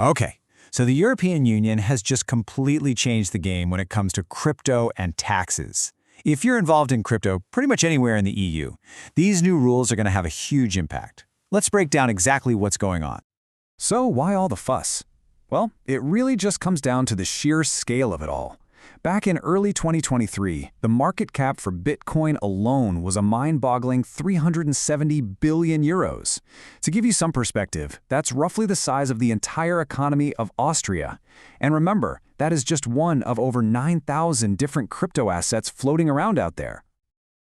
Okay, so the European Union has just completely changed the game when it comes to crypto and taxes. If you're involved in crypto pretty much anywhere in the EU, these new rules are going to have a huge impact. Let's break down exactly what's going on. So why all the fuss? Well, it really just comes down to the sheer scale of it all. Back in early 2023, the market cap for Bitcoin alone was a mind-boggling 370 billion euros. To give you some perspective, that's roughly the size of the entire economy of Austria. And remember, that is just one of over 9,000 different crypto assets floating around out there.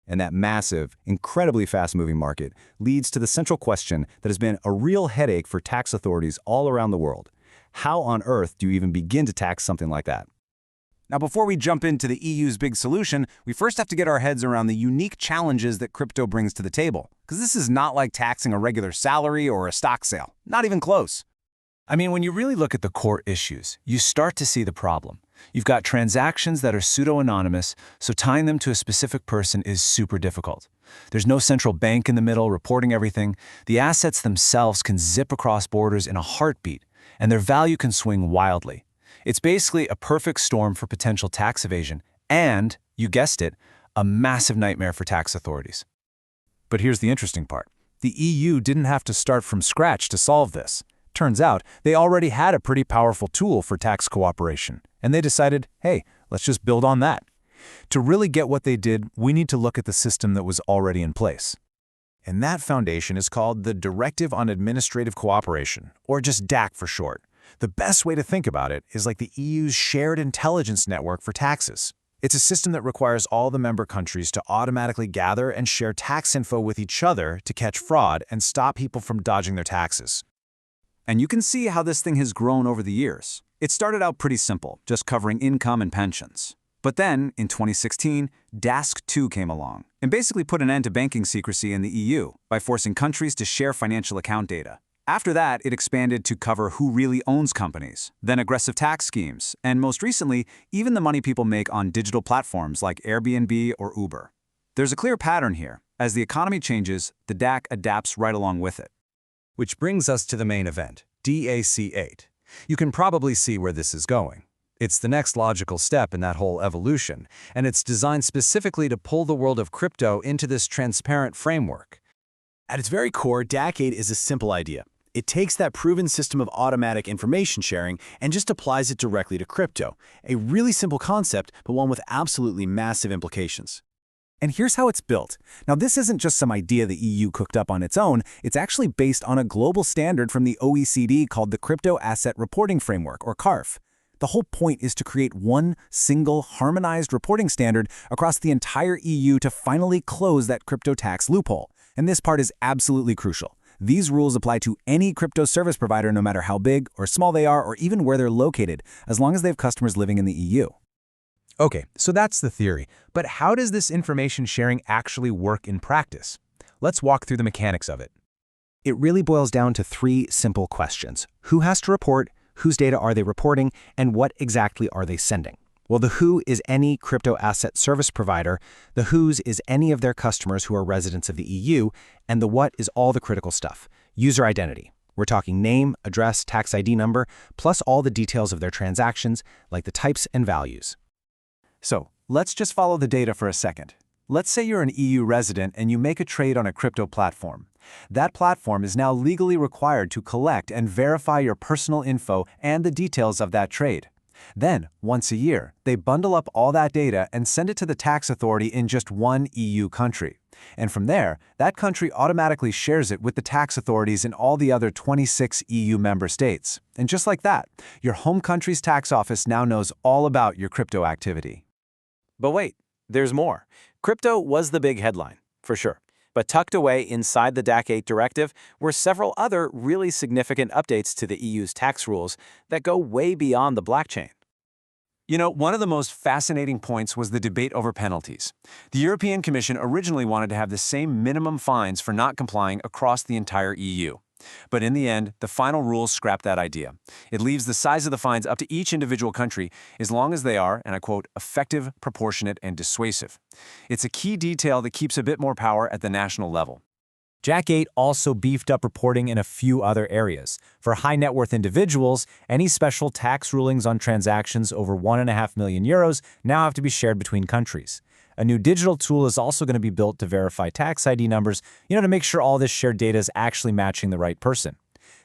And that massive, incredibly fast-moving market leads to the central question that has been a real headache for tax authorities all around the world. How on earth do you even begin to tax something like that? Now, before we jump into the EU's big solution, we first have to get our heads around the unique challenges that crypto brings to the table. Because this is not like taxing a regular salary or a stock sale. Not even close. I mean, when you really look at the core issues, you start to see the problem. You've got transactions that are pseudo-anonymous, so tying them to a specific person is super difficult. There's no central bank in the middle reporting everything. The assets themselves can zip across borders in a heartbeat, and their value can swing wildly. It's basically a perfect storm for potential tax evasion and, you guessed it, a massive nightmare for tax authorities. But here's the interesting part. The EU didn't have to start from scratch to solve this. Turns out, they already had a pretty powerful tool for tax cooperation, and they decided, hey, let's just build on that. To really get what they did, we need to look at the system that was already in place. And that foundation is called the Directive on Administrative Cooperation, or just DAC for short. The best way to think about it is like the EU's shared intelligence network for taxes. It's a system that requires all the member countries to automatically gather and share tax info with each other to catch fraud and stop people from dodging their taxes. And you can see how this thing has grown over the years. It started out pretty simple, just covering income and pensions. But then, in 2016, DASK2 came along and basically put an end to banking secrecy in the EU by forcing countries to share financial account data. After that, it expanded to cover who really owns companies, then aggressive tax schemes, and most recently, even the money people make on digital platforms like Airbnb or Uber. There's a clear pattern here. As the economy changes, the DAC adapts right along with it. Which brings us to the main event, DAC8. You can probably see where this is going. It's the next logical step in that whole evolution, and it's designed specifically to pull the world of crypto into this transparent framework. At its very core, DAC8 is a simple idea. It takes that proven system of automatic information sharing and just applies it directly to crypto. A really simple concept, but one with absolutely massive implications. And here's how it's built. Now, this isn't just some idea the EU cooked up on its own. It's actually based on a global standard from the OECD called the Crypto Asset Reporting Framework, or CARF. The whole point is to create one single harmonized reporting standard across the entire EU to finally close that crypto tax loophole. And this part is absolutely crucial. These rules apply to any crypto service provider no matter how big or small they are or even where they're located, as long as they have customers living in the EU. Okay, so that's the theory. But how does this information sharing actually work in practice? Let's walk through the mechanics of it. It really boils down to three simple questions. Who has to report, whose data are they reporting, and what exactly are they sending? Well, the who is any crypto asset service provider, the whose is any of their customers who are residents of the EU, and the what is all the critical stuff, user identity. We're talking name, address, tax ID number, plus all the details of their transactions, like the types and values. So, let's just follow the data for a second. Let's say you're an EU resident and you make a trade on a crypto platform. That platform is now legally required to collect and verify your personal info and the details of that trade. Then, once a year, they bundle up all that data and send it to the tax authority in just one EU country. And from there, that country automatically shares it with the tax authorities in all the other 26 EU member states. And just like that, your home country's tax office now knows all about your crypto activity. But wait, there's more. Crypto was the big headline, for sure. But tucked away inside the DAC8 directive were several other really significant updates to the EU's tax rules that go way beyond the blockchain. You know, one of the most fascinating points was the debate over penalties. The European Commission originally wanted to have the same minimum fines for not complying across the entire EU. But in the end, the final rules scrapped that idea. It leaves the size of the fines up to each individual country as long as they are, and I quote, effective, proportionate, and dissuasive. It's a key detail that keeps a bit more power at the national level. Jack 8 also beefed up reporting in a few other areas. For high net worth individuals, any special tax rulings on transactions over 1.5 million euros now have to be shared between countries. A new digital tool is also going to be built to verify tax ID numbers, to make sure all this shared data is actually matching the right person.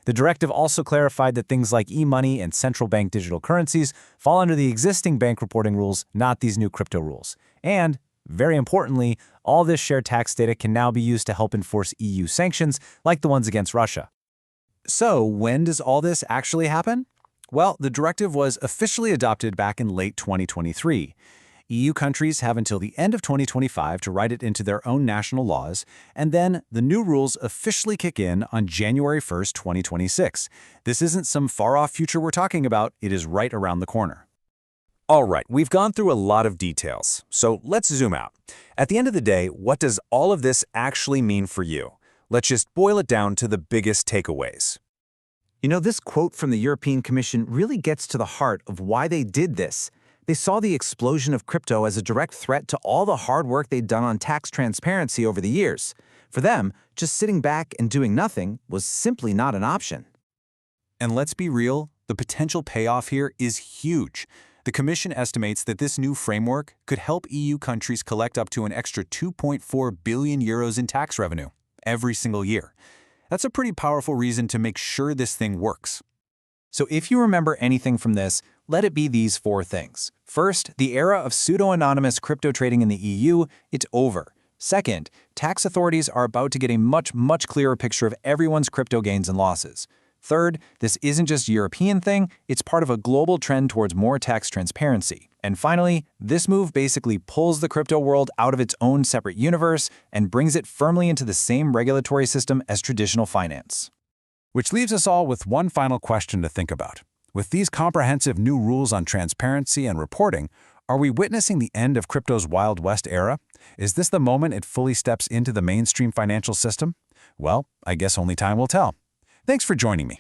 The directive also clarified that things like e-money and central bank digital currencies fall under the existing bank reporting rules, not these new crypto rules. And very importantly, all this shared tax data can now be used to help enforce EU sanctions, like the ones against Russia. So, when does all this actually happen? Well, the directive was officially adopted back in late 2023. EU countries have until the end of 2025 to write it into their own national laws, and then the new rules officially kick in on January 1st, 2026. This isn't some far-off future we're talking about, it is right around the corner. All right, we've gone through a lot of details, so let's zoom out. At the end of the day, what does all of this actually mean for you? Let's just boil it down to the biggest takeaways. This quote from the European Commission really gets to the heart of why they did this. They saw the explosion of crypto as a direct threat to all the hard work they'd done on tax transparency over the years. For them, just sitting back and doing nothing was simply not an option. And let's be real, the potential payoff here is huge. The Commission estimates that this new framework could help EU countries collect up to an extra 2.4 billion euros in tax revenue every single year. That's a pretty powerful reason to make sure this thing works. So if you remember anything from this, let it be these 4 things. First, the era of pseudo-anonymous crypto trading in the EU, it's over. Second, tax authorities are about to get a much clearer picture of everyone's crypto gains and losses. Third, this isn't just a European thing, it's part of a global trend towards more tax transparency. And finally, this move basically pulls the crypto world out of its own separate universe and brings it firmly into the same regulatory system as traditional finance. Which leaves us all with one final question to think about. With these comprehensive new rules on transparency and reporting, are we witnessing the end of crypto's Wild West era? Is this the moment it fully steps into the mainstream financial system? Well, I guess only time will tell. Thanks for joining me.